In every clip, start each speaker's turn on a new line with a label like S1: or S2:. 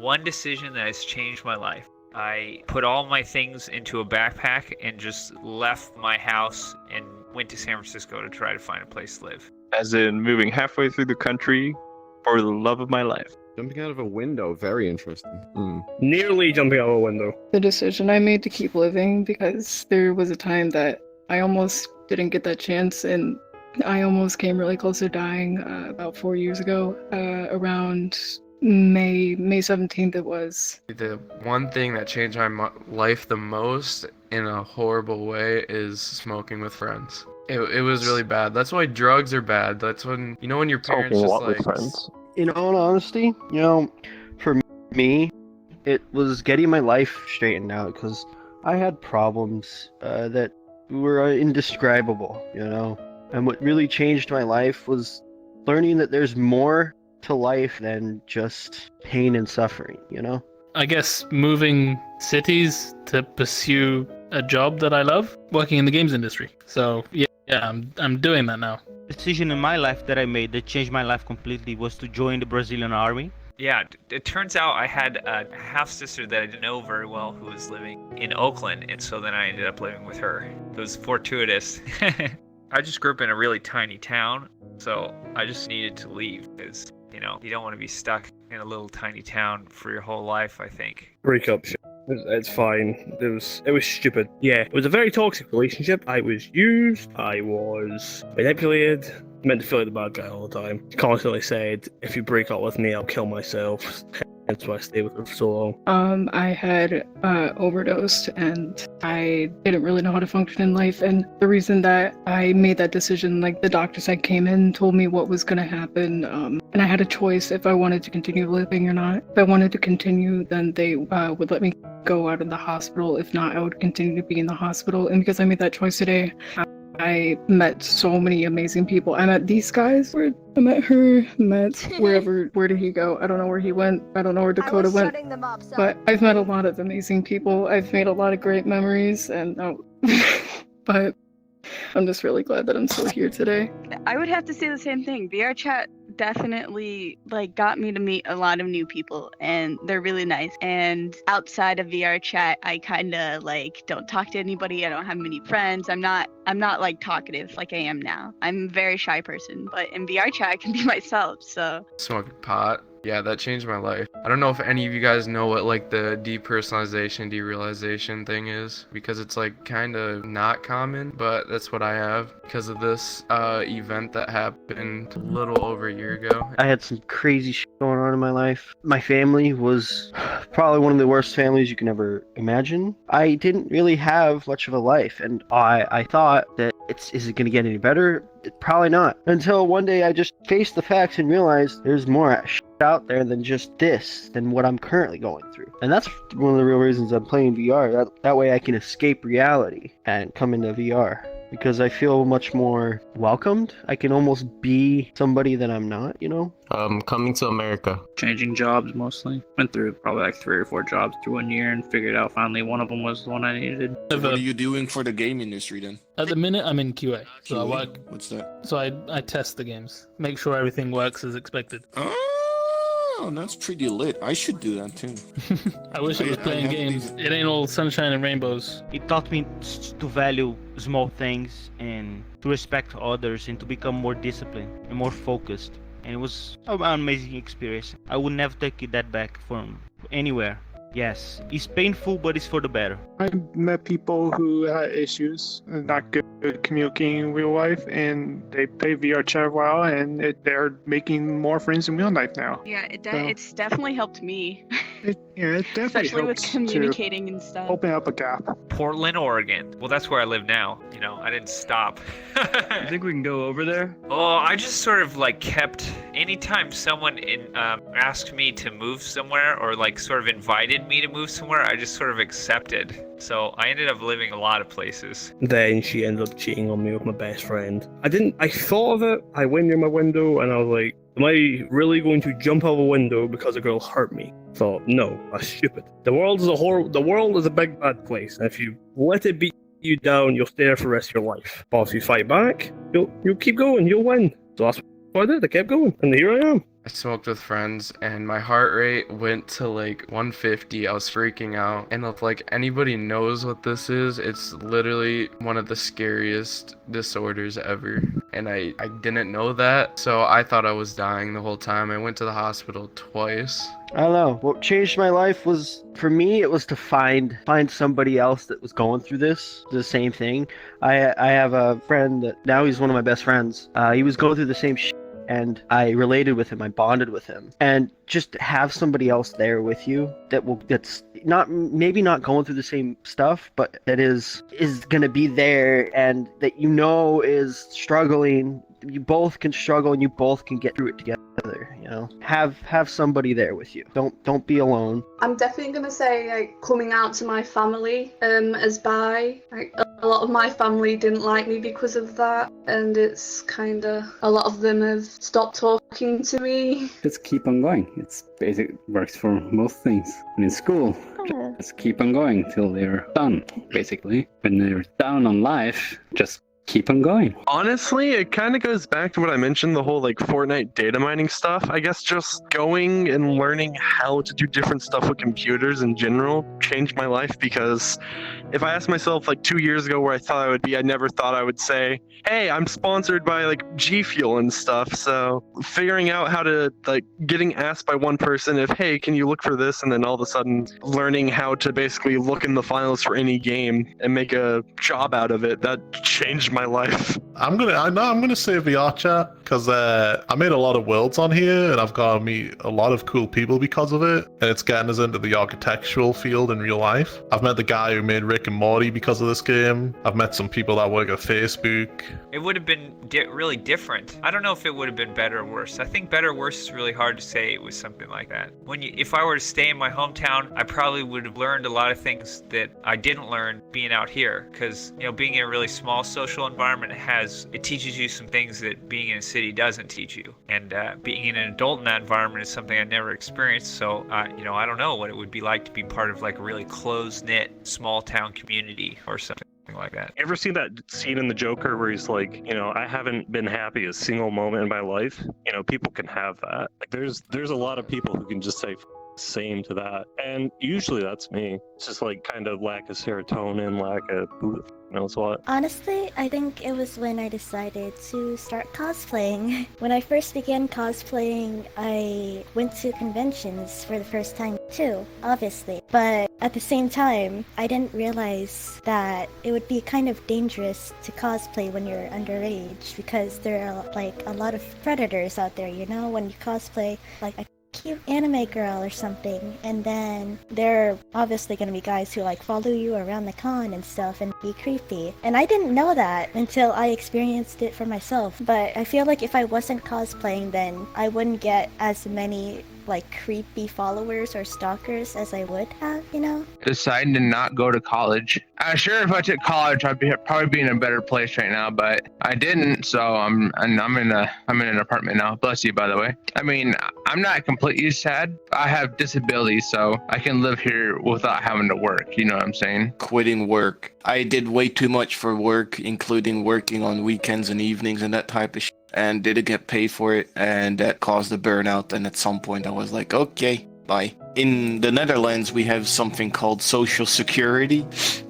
S1: one decision that has changed my life. I put all my things into a backpack and just left my house and went to San Francisco to try to find a place to live.
S2: As in moving halfway through the country for the love of my life.
S3: Jumping out of a window, very interesting.
S4: Nearly jumping out of a window.
S5: The decision I made to keep living, because there was a time that I almost didn't get that chance, and I almost came really close to dying about 4 years ago, around May 17th it was.
S6: The one thing that changed my life the most in a horrible way is smoking with friends. It was really bad. That's why drugs are bad. That's when, when your parents
S2: Smoking
S6: just
S2: what
S6: like...
S2: with friends?
S7: In all honesty, for me, it was getting my life straightened out because I had problems that were indescribable, And what really changed my life was learning that there's more to life than just pain and suffering,
S8: I guess moving cities to pursue a job that I love, working in the games industry. So yeah, I'm doing that now.
S9: The decision in my life that I made that changed my life completely was to join the Brazilian army.
S1: Yeah, it turns out I had a half-sister that I didn't know very well who was living in Oakland, and so then I ended up living with her. It was fortuitous. I just grew up in a really tiny town, so I just needed to leave because, you don't want to be stuck in a little tiny town for your whole life, I think.
S4: Break up shit. It's fine. It was stupid. Yeah, it was a very toxic relationship. I was used. I was manipulated. Meant to feel like the bad guy all the time. Constantly said, if you break up with me, I'll kill myself. That's why I stayed with her for so long.
S5: I had overdosed and I didn't really know how to function in life. And the reason that I made that decision, like the doctors that came in told me what was going to happen. And I had a choice if I wanted to continue living or not. If I wanted to continue, then they would let me go out of the hospital. If not, I would continue to be in the hospital. And because I made that choice today, I met so many amazing people. I met these guys. I met her. Where did he go? I don't know where he went. I don't know where Dakota went. But I've met a lot of amazing people. I've made a lot of great memories, and but I'm just really glad that I'm still here today.
S10: I would have to say the same thing. VRchat definitely got me to meet a lot of new people, and they're really nice. And outside of VRchat, I kind of don't talk to anybody. I don't have many friends. I'm not talkative like I am now. I'm a very shy person, but in VRchat I can be myself. So
S6: Smoking pot. Yeah, that changed my life. I don't know if any of you guys know what the depersonalization, derealization thing is, because it's kind of not common, but that's what I have because of this event that happened a little over a year ago.
S7: I had some crazy shit going on in my life. My family was probably one of the worst families you can ever imagine. I didn't really have much of a life, and I thought that is it going to get any better? Probably not. Until one day I just faced the facts and realized there's more shit out there than just this, than what I'm currently going through. And that's one of the real reasons I'm playing VR. That way I can escape reality and come into VR. Because I feel much more welcomed. I can almost be somebody that I'm not,
S11: Coming to America.
S12: Changing jobs mostly. Went through probably 3 or 4 jobs through 1 year and figured out finally one of them was the one I needed.
S13: What are you doing for the game industry then?
S8: At the minute, I'm in QA. So I work.
S13: What's that?
S8: So I test the games, make sure everything works as expected.
S13: Oh, that's pretty lit. I should do that too.
S8: I wish I was playing games. It ain't all sunshine and rainbows.
S9: It taught me to value small things and to respect others and to become more disciplined and more focused. And it was an amazing experience. I would never take that back from anywhere. Yes, it's painful, but it's for the better.
S14: I met people who had issues, not good communicating in real life, and they play VRchat a while, and they're making more friends in real life now.
S10: yeah, it's definitely helped me.
S14: It definitely
S10: Especially with
S14: helps
S10: communicating and stuff.
S14: to open up a gap.
S1: Portland, Oregon. Well, that's where I live now. I didn't stop.
S12: I think we can go over there.
S1: Oh, I just sort of kept, anytime someone asked me to move somewhere or sort of invited me to move somewhere, I just sort of accepted. So I ended up living a lot of places.
S4: Then she ended up cheating on me with my best friend. I thought of it. I went near my window and I was like, am I really going to jump out of a window because a girl hurt me? Thought, no, that's stupid. The world is a big bad place. And if you let it beat you down, you'll stay there for the rest of your life. But if you fight back, you'll keep going, you'll win. So that's I did. I kept going, and here I am.
S6: I smoked with friends and my heart rate went to like 150. I was freaking out. And if like anybody knows what this is, it's literally one of the scariest disorders ever. And I didn't know that, so I thought I was dying the whole time. I went to the hospital twice.
S7: I don't know. What changed my life was, for me, it was to find somebody else that was going through the same thing. I have a friend that now he's one of my best friends. He was going through the same shit. And I related with him, I bonded with him. And just have somebody else there with you that's maybe not going through the same stuff, but that is gonna be there and that is struggling. You both can struggle and you both can get through it together, you know. Have somebody there with you. Don't be alone.
S15: I'm definitely gonna say like coming out to my family as bi. Like a lot of my family didn't like me because of that, and it's kinda a lot of them have stopped talking to me.
S16: Just keep on going. It's basic works for most things. And in school, just keep on going till they're done, basically. When they're down on life, just keep on going.
S2: Honestly, it kind of goes back to what I mentioned, the whole like Fortnite data mining stuff. I guess just going and learning how to do different stuff with computers in general changed my life, because if I asked myself like 2 years ago where I thought I would be, I never thought I would say, hey, I'm sponsored by like G Fuel and stuff. So figuring out how to like getting asked by one person if, hey, can you look for this? And then all of a sudden learning how to basically look in the files for any game and make a job out of it, that changed my life.
S17: I'm gonna say VRchat because I made a lot of worlds on here and I've got to meet a lot of cool people because of it, and it's getting us into the architectural field in real life. I've met the guy who made Rick and Morty because of this game. I've met some people that work at Facebook.
S1: It would have been really different. I don't know if it would have been better or worse. I think better or worse is really hard to say with something like that. If I were to stay in my hometown, I probably would have learned a lot of things that I didn't learn being out here, because being in a really small social environment it teaches you some things that being in a city doesn't teach you. And being an adult in that environment is something I never experienced. So I don't know what it would be like to be part of like a really close-knit small town community or something like that.
S18: Ever seen that scene in The Joker where he's like, I haven't been happy a single moment in my life? People can have that. Like there's a lot of people who can just say same to that, and usually that's me. It's just like kind of lack of serotonin, lack of who knows what.
S19: Honestly, I think it was when I decided to start cosplaying. When I first began cosplaying, I went to conventions for the first time too, obviously. But at the same time, I didn't realize that it would be kind of dangerous to cosplay when you're underage, because there are like a lot of predators out there, when you cosplay like a cute anime girl or something, and then there are obviously going to be guys who like follow you around the con and stuff and be creepy. And I didn't know that until I experienced it for myself. But I feel like if I wasn't cosplaying, then I wouldn't get as many like creepy followers or stalkers as I would have,
S20: Deciding to not go to college. Sure, if I took college, I'd probably be in a better place right now, but I didn't, so I'm in an apartment now. Bless you, by the way. I mean, I'm not completely sad. I have disabilities, so I can live here without having to work. You know what I'm saying?
S13: Quitting work. I did way too much for work, including working on weekends and evenings and that type of shit, and didn't get paid for it, and that caused a burnout. And at some point I was like, okay, bye. In the Netherlands, we have something called social security.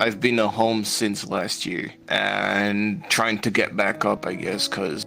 S13: I've been at home since last year and trying to get back up, I guess, because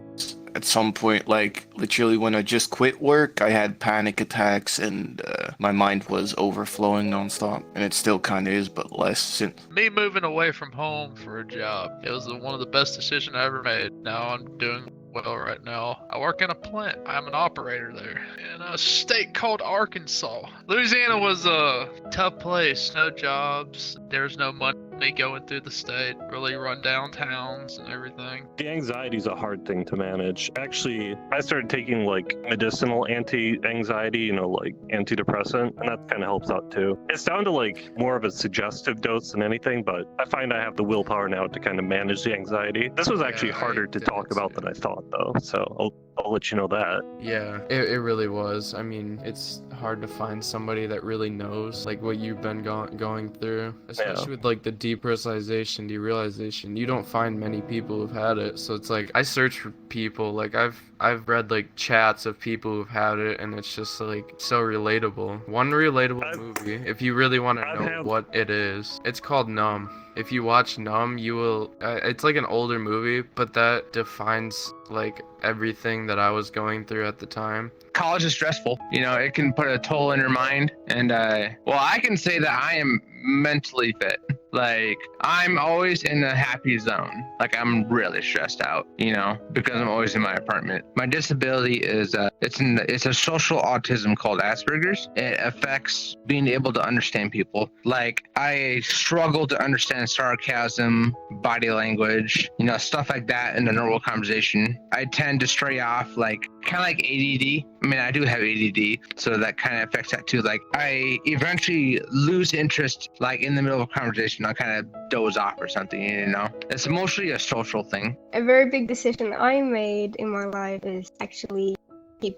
S13: at some point, like literally when I just quit work, I had panic attacks and my mind was overflowing nonstop, and it still kind of is, but less. Since
S21: me moving away from home for a job, it was one of the best decisions I ever made. Now I'm doing well right now. I work in a plant. I'm an operator there in a state called Arkansas. Louisiana was a tough place. No jobs. There's no money going through the state. Really run down towns and everything.
S18: The anxiety is a hard thing to manage. Actually, I started taking like medicinal anti-anxiety, like antidepressant, and that kind of helps out too. It's down to like more of a suggestive dose than anything, but I find I have the willpower now to kind of manage the anxiety. This was actually harder to talk about than I thought, though, so I'll let you know that.
S6: Yeah, it really was. I mean, it's hard to find somebody that really knows like what you've been going through, especially with like the depersonalization, derealization, you don't find many people who've had it. So it's like I search for people. Like I've read like chats of people who've had it, and it's just like so relatable. One relatable movie, if you really want to know what it is, it's called Numb. If you watch Numb, you will. It's like an older movie, but that defines like everything that I was going through at the time.
S20: College is stressful. You know, it can put a toll on your mind. And, well, I can say that I am mentally fit. Like, I'm always in a happy zone. Like, I'm really stressed out, you know, because I'm always in my apartment. My disability is, it's a social autism called Asperger's. It affects being able to understand people. Like, I struggle to understand sarcasm, body language, you know, stuff like that in a normal conversation. I tend to stray off, like, kind of like ADD. I mean, I do have ADD, so that kind of affects that too. Like, I eventually lose interest, like, in the middle of a conversation. I kind of doze off or something, you know? It's mostly a social thing.
S3: A very big decision I made in my life is actually keep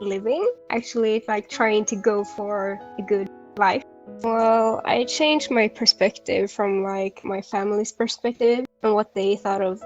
S3: living. Actually, like, trying to go for a good life. Well, I changed my perspective from, like, my family's perspective and what they thought of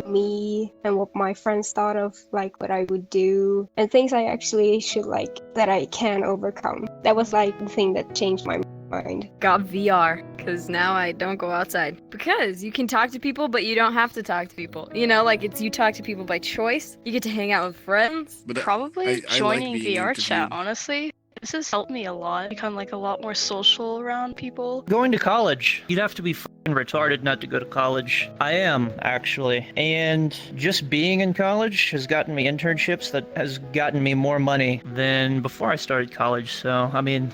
S3: me and what my friends thought of, like, what I would do and things I actually should, like, that I can overcome. That was, like, the thing that changed my mind.
S22: Got VR, because now I don't go outside. Because you can talk to people, but you don't have to talk to people. You know, like, it's you talk to people by choice. You get to hang out with friends.
S23: But probably joining VRchat, honestly. This has helped me a lot, become like a lot more social around people.
S24: Going to college, you'd have to be f***ing retarded not to go to college. I am, actually. And just being in college has gotten me internships that has gotten me more money than before I started college. So, I mean,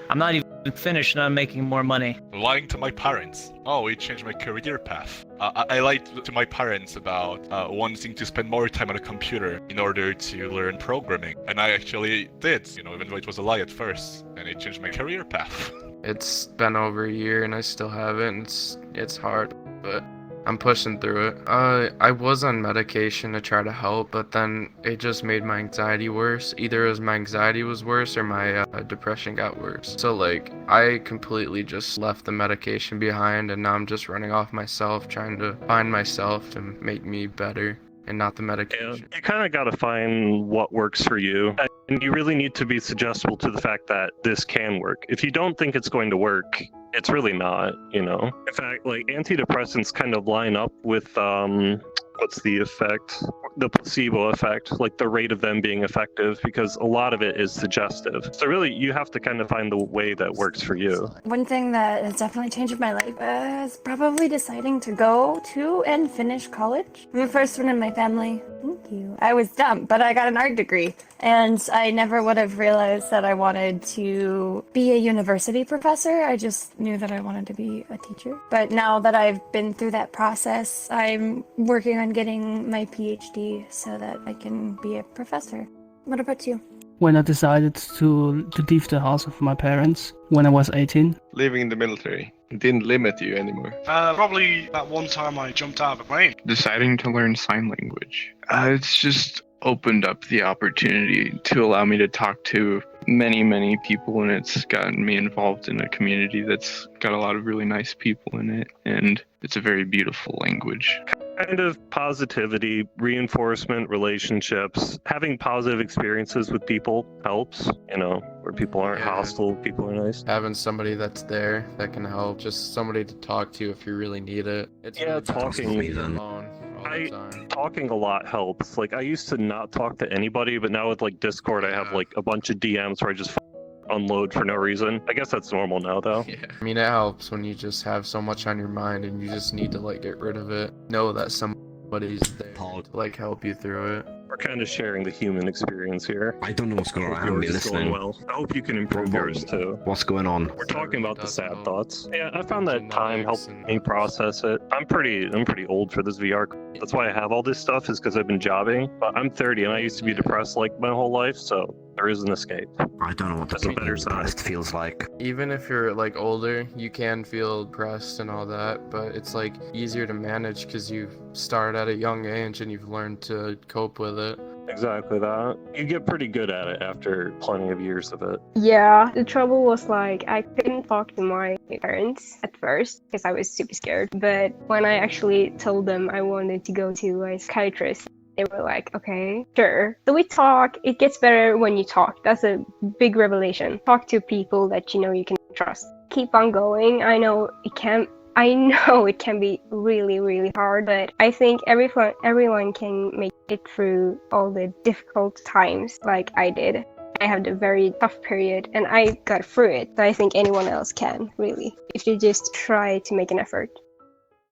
S24: I'm not even finished and I'm making more money.
S25: Lying to my parents. Oh, it changed my career path. I lied to my parents about wanting to spend more time on a computer in order to learn programming. And I actually did, you know, even though it was a lie at first. And it changed my career path.
S6: It's been over a year and I still haven't. It's hard, but I'm pushing through it. I was on medication to try to help, but then it just made my anxiety worse. Either it was my anxiety was worse or my depression got worse. So like, I completely just left the medication behind and now I'm just running off myself, trying to find myself to make me better and not the medication.
S18: You kind of got to find what works for you. And you really need to be suggestible to the fact that this can work. If you don't think it's going to work, it's really not, you know? In fact, like, antidepressants kind of line up with, what's the effect? The placebo effect, like the rate of them being effective, because a lot of it is suggestive. So really, you have to kind of find the way that works for you.
S26: One thing that has definitely changed my life is probably deciding to go to and finish college. I'm the first one in my family. Thank you. I was dumb, but I got an art degree. And I never would have realized that I wanted to be a university professor. I just knew that I wanted to be a teacher. But now that I've been through that process, I'm working on getting my PhD so that I can be a professor. What about you?
S27: When I decided to leave the house of my parents when I was 18.
S28: Leaving the military didn't limit you anymore.
S29: Probably that one time I jumped out of a plane.
S30: Deciding to learn sign language. It's just opened up the opportunity to allow me to talk to many people, and it's gotten me involved in a community that's got a lot of really nice people in it, and it's a very beautiful language.
S18: Kind of positivity, reinforcement, relationships, having positive experiences with people helps, you know, where people aren't hostile, people are nice.
S6: Having somebody that's there that can help, just somebody to talk to if you really need it. It's really
S18: talking
S6: alone.
S18: Talking a lot helps. Like, I used to not talk to anybody, but now with like Discord, I have like a bunch of DMs where I just unload for no reason. I guess that's normal now, though.
S6: Yeah. I mean, it helps when you just have so much on your mind and you just need to like get rid of it. Know that somebody's there to like help you through it.
S18: We're kind of sharing the human experience here.
S31: I don't know what's going on. I haven't been listening.
S18: Well. I hope you can improve yours too.
S31: What's going on?
S18: We're talking about the sad thoughts. Yeah, I found that time helped me process it. I'm pretty old for this VR. That's why I have all this stuff, is because I've been jobbing. But I'm 30 and I used to be depressed like my whole life, so there is an escape.
S31: I don't know what
S18: That's a better side
S31: feels like.
S6: Even if you're like older, you can feel depressed and all that, but it's like easier to manage because you've started at a young age and you've learned to cope with it.
S18: Exactly that. You get pretty good at it after plenty of years of it.
S3: Yeah, the trouble was like I couldn't talk to my parents at first because I was super scared. But when I actually told them I wanted to go to a psychiatrist, they were like, okay, sure. So we talk. It gets better when you talk. That's a big revelation. Talk to people that you know you can trust. Keep on going. I know it can be really, really hard, but I think everyone can make it through all the difficult times like I did. I had a very tough period and I got through it. So I think anyone else can, really, if you just try to make an effort.